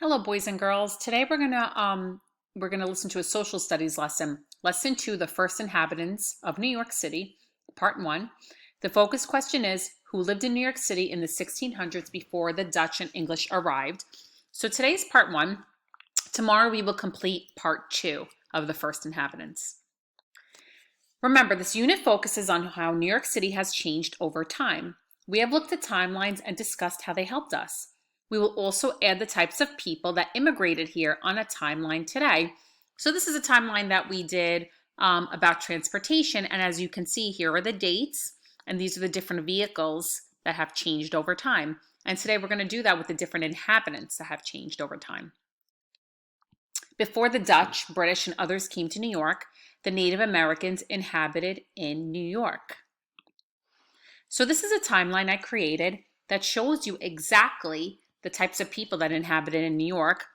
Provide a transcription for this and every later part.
Hello, boys and girls. Today we're gonna listen to a social studies lesson, lesson 2, the first inhabitants of New York City, part 1. The focus question is who lived in New York City in the 1600s before the Dutch and English arrived. So today's part 1. Tomorrow we will complete part 2 of the first inhabitants. Remember, this unit focuses on how New York City has changed over time. We have looked at timelines and discussed how they helped us. We will also add the types of people that immigrated here on a timeline today. So this is a timeline that we did about transportation. And as you can see, here are the dates. And these are the different vehicles that have changed over time. And today we're going to do that with the different inhabitants that have changed over time. Before the Dutch, British, and others came to New York, the Native Americans inhabited in New York. So this is a timeline I created that shows you exactly the types of people that inhabited in New York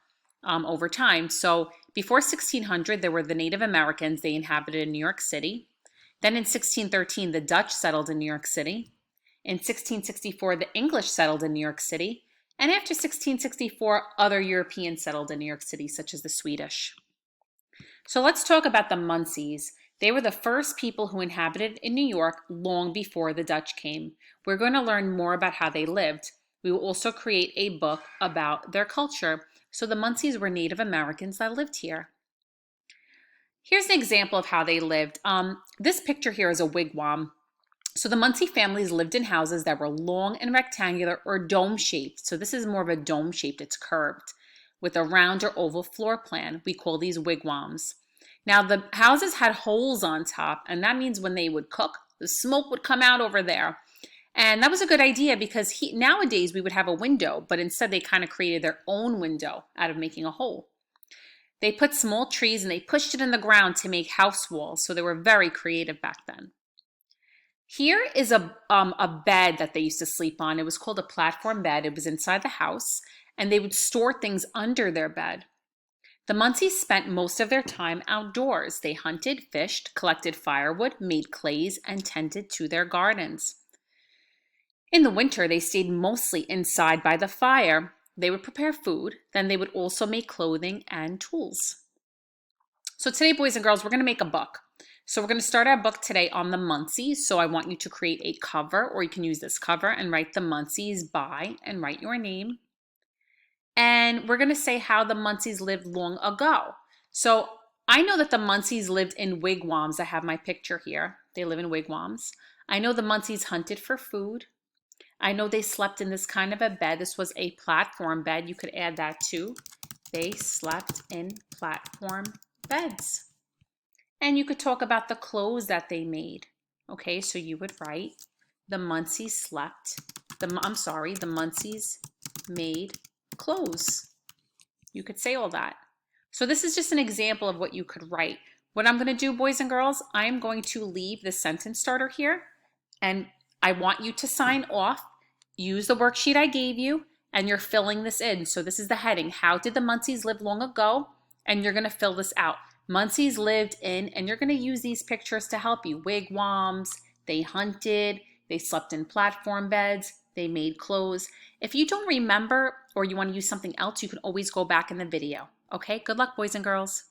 over time. So before 1600, there were the Native Americans. They inhabited in New York City. Then in 1613, the Dutch settled in New York City. In 1664, the English settled in New York City. And after 1664, other Europeans settled in New York City, such as the Swedish. So let's talk about the Muncies. They were the first people who inhabited in New York long before the Dutch came. We're going to learn more about how they lived. We will also create a book about their culture. So the Muncies were Native Americans that lived here. Here's an example of how they lived. This picture here is a wigwam. So the Muncie families lived in houses that were long and rectangular or dome-shaped. So this is more of a dome-shaped, it's curved, with a round or oval floor plan. We call these wigwams. Now the houses had holes on top, and that means when they would cook, the smoke would come out over there. And that was a good idea because nowadays we would have a window, but instead they kind of created their own window out of making a hole. They put small trees and they pushed it in the ground to make house walls, so they were very creative back then. Here is a bed that they used to sleep on. It was called a platform bed. It was inside the house, and they would store things under their bed. The Muncies spent most of their time outdoors. They hunted, fished, collected firewood, made clays, and tended to their gardens. In the winter, they stayed mostly inside by the fire. They would prepare food, then they would also make clothing and tools. So today, boys and girls, we're going to make a book. So we're going to start our book today on the Muncies. So I want you to create a cover, or you can use this cover and write the Muncies by and write your name. And we're going to say how the Muncies lived long ago. So I know that the Muncies lived in wigwams. I have my picture here. They live in wigwams. I know the Muncies hunted for food. I know they slept in this kind of a bed. This was a platform bed. You could add that too. They slept in platform beds. And you could talk about the clothes that they made. Okay, so you would write the Muncies slept. The Muncies made clothes. You could say all that. So this is just an example of what you could write. What I'm going to do, boys and girls, I am going to leave the sentence starter here, and I want you to sign off. Use the worksheet I gave you, and you're filling this in. So this is the heading. How did the Muncies live long ago? And you're going to fill this out. Muncies lived in, and you're going to use these pictures to help you. Wigwams, they hunted, they slept in platform beds, they made clothes. If you don't remember or you want to use something else, you can always go back in the video. Okay, good luck, boys and girls.